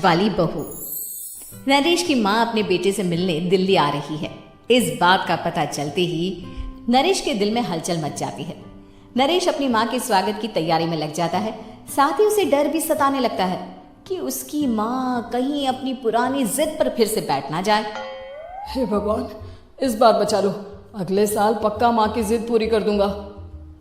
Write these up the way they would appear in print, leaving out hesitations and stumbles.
वाली बहू। नरेश की माँ अपने बेटे से मिलने दिल्ली आ रही है। इस बात का पता चलते ही नरेश के दिल में हलचल मच जाती है। नरेश अपनी माँ के स्वागत की तैयारी में लग जाता है। साथ ही उसे डर भी सताने लगता है कि उसकी माँ कहीं अपनी पुरानी जिद पर फिर से बैठ ना जाए। हे भगवान, इस बार बचा लो, अगले साल पक्का माँ की जिद पूरी कर दूंगा।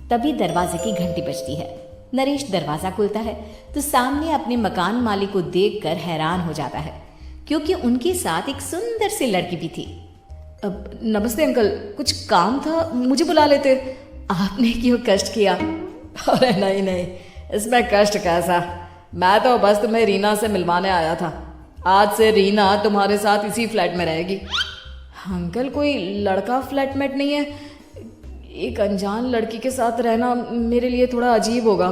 तभी दरवाजे की घंटी बजती है। नरेश दरवाजा खोलता है तो सामने अपने मकान मालिक को देखकर हैरान हो जाता है, क्योंकि उनके साथ एक सुंदर सी लड़की भी थी। अब नमस्ते अंकल, कुछ काम था, मुझे बुला लेते। आपने क्यों कष्ट किया? अरे नहीं नहीं, इसमें कष्ट कैसा, मैं तो बस तुम्हें रीना से मिलवाने आया था। आज से रीना तुम्हारे साथ इसी फ्लैट में रहेगी। अंकल, कोई लड़का फ्लैटमेट नहीं है? एक अनजान लड़की के साथ रहना मेरे लिए थोड़ा अजीब होगा।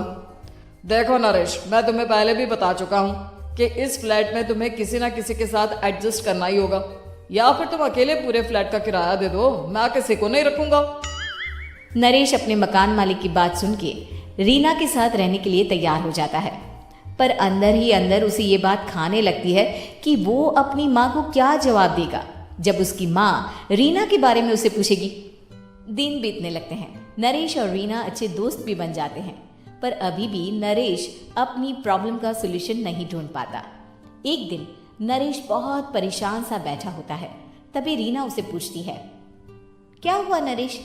देखो नरेश, मैं तुम्हें पहले भी बता चुका हूँ कि इस फ्लैट में तुम्हें किसी ना किसी के साथ एडजस्ट करना ही होगा, या फिर तुम अकेले पूरे फ्लैट का किराया दे दो, मैं किसी को नहीं रखूंगा। नरेश अपने मकान मालिक की बात सुन के रीना के साथ रहने के लिए तैयार हो जाता है, पर अंदर ही अंदर उसे ये बात खाने लगती है कि वो अपनी माँ को क्या जवाब देगा जब उसकी माँ रीना के बारे में उसे पूछेगी। दिन बीतने लगते हैं। नरेश और रीना अच्छे दोस्त भी बन जाते हैं, पर अभी भी नरेश अपनी प्रॉब्लम का सॉल्यूशन नहीं ढूंढ पाता। एक दिन नरेश बहुत परेशान सा बैठा होता है। तभी रीना उसे पूछती है, क्या हुआ नरेश,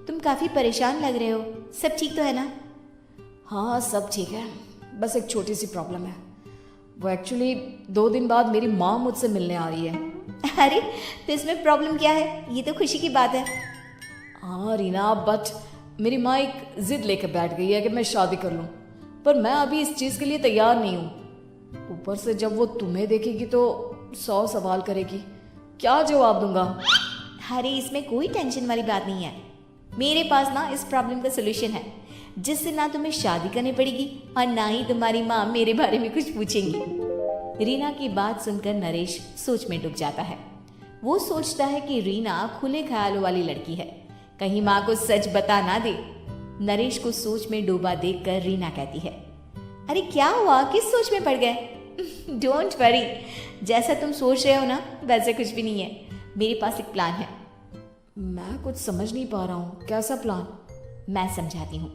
तुम काफी परेशान लग रहे हो, सब ठीक तो है ना? हाँ सब ठीक है, बस एक छोटी सी प्रॉब्लम है। वो एक्चुअली 2 दिन बाद मेरी माँ मुझसे मिलने आ रही है। अरे तो इसमें प्रॉब्लम क्या है, ये तो खुशी की बात है। हाँ रीना, बट मेरी माँ एक जिद लेकर बैठ गई है कि मैं शादी कर लूँ, पर मैं अभी इस चीज़ के लिए तैयार नहीं हूँ। ऊपर से जब वो तुम्हें देखेगी तो 100 सवाल करेगी, क्या जवाब दूंगा? अरे इसमें कोई टेंशन वाली बात नहीं है, मेरे पास ना इस प्रॉब्लम का सोल्यूशन है, जिससे ना तुम्हें शादी करनी पड़ेगी और ना ही तुम्हारी माँ मेरे बारे में कुछ पूछेंगी। रीना की बात सुनकर नरेश सोच में डूब जाता है। वो सोचता है कि रीना खुले ख्यालों वाली लड़की है, कहीं माँ को सच बता ना दे। नरेश को सोच में डूबा देखकर रीना कहती है, अरे क्या हुआ, किस सोच में पड़ गए? डोंट वरी, जैसा तुम सोच रहे हो ना वैसे कुछ भी नहीं है, मेरे पास एक प्लान है। मैं कुछ समझ नहीं पा रहा हूँ, कैसा प्लान? मैं समझाती हूँ।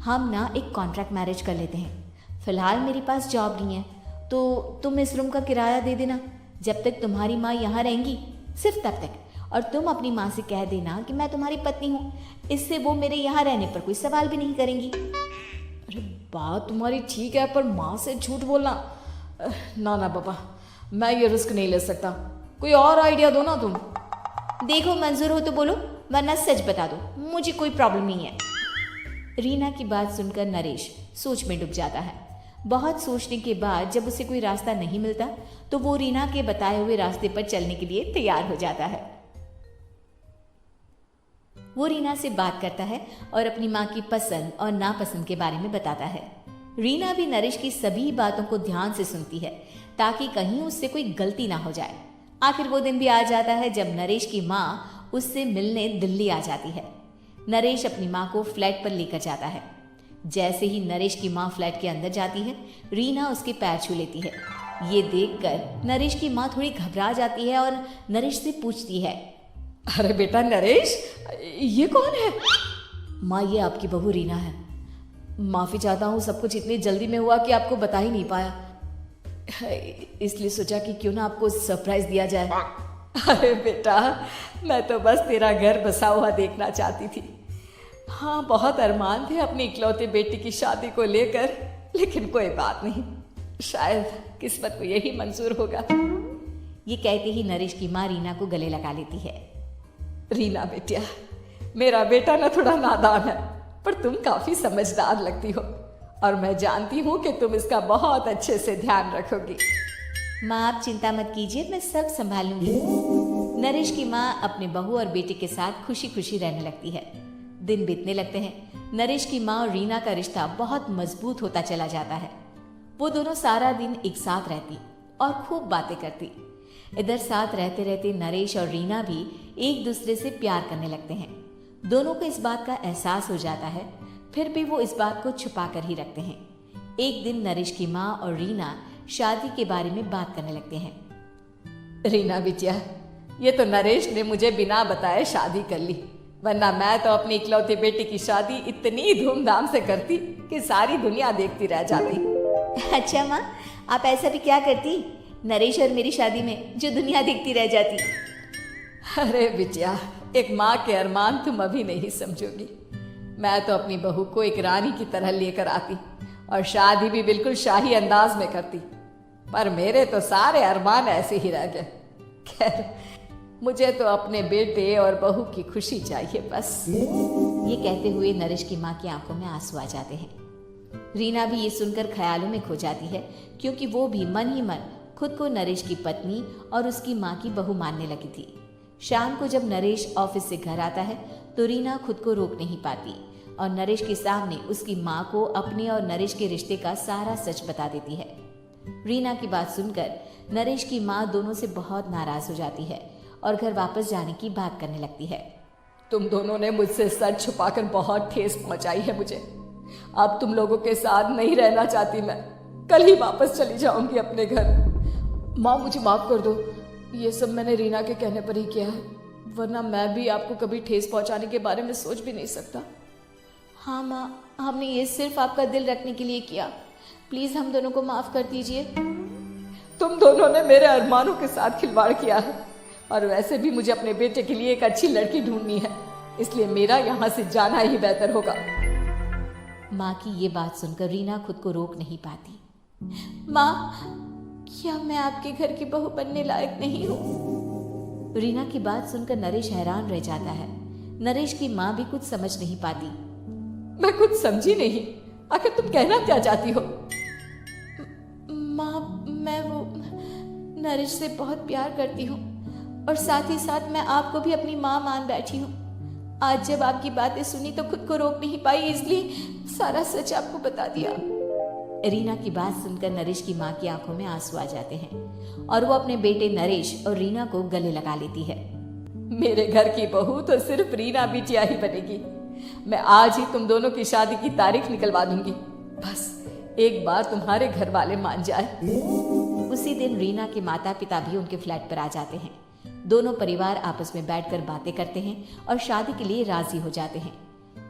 हम ना एक कॉन्ट्रैक्ट मैरिज कर लेते हैं। फिलहाल मेरे पास जॉब नहीं है, तो तुम इस रूम का किराया दे देना जब तक तुम्हारी माँ यहाँ रहेंगी, सिर्फ तब तक। और तुम अपनी माँ से कह देना कि मैं तुम्हारी पत्नी हूँ, इससे वो मेरे यहाँ रहने पर कोई सवाल भी नहीं करेंगी। अरे बात तुम्हारी ठीक है, पर माँ से झूठ बोलना, ना ना पापा, मैं ये रिस्क नहीं ले सकता। कोई और आइडिया दो ना तुम। देखो मंजूर हो तो बोलो, वरना सच बता दो, मुझे कोई प्रॉब्लम नहीं है। रीना की बात सुनकर नरेश सोच में डूब जाता है। बहुत सोचने के बाद जब उसे कोई रास्ता नहीं मिलता तो वो रीना के बताए हुए रास्ते पर चलने के लिए तैयार हो जाता है। वो रीना से बात करता है और अपनी माँ की पसंद और नापसंद के बारे में बताता है। रीना भी नरेश की सभी बातों को ध्यान से सुनती है ताकि कहीं उससे कोई गलती ना हो जाए। आखिर वो दिन भी आ जाता है जब नरेश की माँ उससे मिलने दिल्ली आ जाती है। नरेश अपनी माँ को फ्लैट पर लेकर जाता है। जैसे ही नरेश की माँ फ्लैट के अंदर जाती है, रीना उसके पैर छू लेती है। ये देखकर नरेश की माँ थोड़ी घबरा जाती है और नरेश से पूछती है, अरे बेटा नरेश, ये कौन है? माँ, ये आपकी बहू रीना है। माफ़ी चाहता हूँ, सब कुछ इतनी जल्दी में हुआ कि आपको बता ही नहीं पाया, इसलिए सोचा कि क्यों ना आपको सरप्राइज दिया जाए। अरे बेटा, मैं तो बस तेरा घर बसा हुआ देखना चाहती थी। हाँ, बहुत अरमान थे अपनी इकलौती बेटी की शादी को लेकर, लेकिन कोई बात नहीं, शायद किस्मत को यही मंजूर होगा। ये कहते ही नरेश की माँ रीना को गले लगा लेती है। रीना बेटिया, मेरा बेटा ना थोड़ा नादान है, पर तुम काफी समझदार लगती हो और मैं जानती हूँ कि तुम इसका बहुत अच्छे से ध्यान रखोगी। माँ, आप चिंता मत कीजिए, मैं सब संभाल लूंगी। नरेश की माँ अपने बहू और बेटे के साथ खुशी खुशी रहने लगती है। दिन बीतने लगते हैं। नरेश की माँ और रीना का रिश्ता बहुत मजबूत होता चला जाता है। वो दोनों सारा दिन एक साथ रहती और खूब बातें करती। इधर साथ रहते रहते नरेश और रीना भी एक दूसरे से प्यार करने लगते हैं। दोनों को इस बात का एहसास हो जाता है, फिर भी वो इस बात को छुपा कर ही रखते हैं। एक दिन नरेश की माँ और रीना शादी के बारे में बात करने लगते हैं। रीना बिटिया, ये तो नरेश ने मुझे बिना बताए शादी कर ली, वरना मैं तो अपनी इकलौती बेटी की शादी इतनी धूमधाम से करती कि सारी दुनिया देखती रह जाती। अच्छा माँ, आप ऐसा भी क्या करती नरेश और मेरी शादी में जो दुनिया देखती रह जाती? अरे बिटिया, एक माँ के अरमान तुम अभी नहीं समझोगी। मैं तो अपनी बहू को एक रानी की तरह लेकर आती और शादी भी बिल्कुल शाही अंदाज में करती, पर मेरे तो सारे अरमान ऐसे ही रह गए। खैर, मुझे तो अपने बेटे और बहू की खुशी चाहिए बस। ये कहते हुए नरेश की माँ की आंखों में आंसू आ जाते हैं। रीना भी ये सुनकर ख्यालों में खो जाती है, क्योंकि वो भी मन ही मन खुद को नरेश की पत्नी और उसकी माँ की बहू मानने लगी थी। शाम को जब नरेश ऑफिस से घर आता है तो रीना खुद को रोक नहीं पाती और नरेश के सामने उसकी माँ को अपने और नरेश के रिश्ते का सारा सच बता देती है। रीना की बात सुनकर नरेश की माँ दोनों से बहुत नाराज हो जाती है और घर वापस जाने की बात करने लगती है। तुम दोनों ने मुझसे सच छुपाकर बहुत ठेस पहुंचाई है मुझे। अब तुम लोगों के साथ नहीं रहना चाहती मैं, कल ही वापस चली जाऊंगी अपने घर। माँ, मुझे माफ कर दो, ये सब मैंने रीना के कहने पर ही किया है, वरना मैं भी आपको कभी ठेस पहुंचाने के बारे में सोच भी नहीं सकता। हाँ माँ, हमने ये सिर्फ आपका दिल रखने के लिए किया, प्लीज हम दोनों को माफ कर दीजिए। तुम दोनों ने मेरे अरमानों के साथ खिलवाड़ किया है, और वैसे भी मुझे अपने बेटे के लिए एक अच्छी लड़की ढूंढनी है, इसलिए मेरा यहाँ से जाना ही बेहतर होगा। माँ की ये बात सुनकर रीना खुद को रोक नहीं पाती। माँ, क्या मैं आपके घर की बहू बनने लायक नहीं हूँ? रीना की बात सुनकर नरेश हैरान रह जाता है। नरेश की माँ भी कुछ समझ नहीं पाती। मैं कुछ समझी नहीं, आखिर तुम कहना क्या चाहती हो? माँ, मैं वो नरेश से बहुत प्यार करती हूँ और साथ ही साथ मैं आपको भी अपनी माँ मान बैठी हूँ। आज जब आपकी बातें सुनी तो खुद को रोक नहीं पाई, इसलिए सारा सच आपको बता दिया। रीना की बात सुनकर नरेश की माँ की आंखों में आंसू आ जाते हैं और वो अपने बेटे नरेश और रीना को गले लगा लेती है। मेरे घर की बहू तो सिर्फ रीना बिटिया ही बनेगी। मैं आज ही तुम दोनों की शादी की तारीख निकलवा दूंगी, बस एक बार तुम्हारे घर वाले मान जाए। उसी दिन रीना के माता पिता भी उनके फ्लैट पर आ जाते हैं। दोनों परिवार आपस में बैठकर बातें करते हैं और शादी के लिए राजी हो जाते हैं।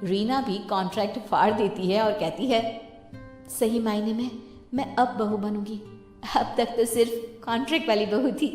रीना भी कॉन्ट्रैक्ट फाड़ देती है और कहती है, सही मायने में मैं अब बहू बनूंगी, अब तक तो सिर्फ कॉन्ट्रैक्ट वाली बहू थी।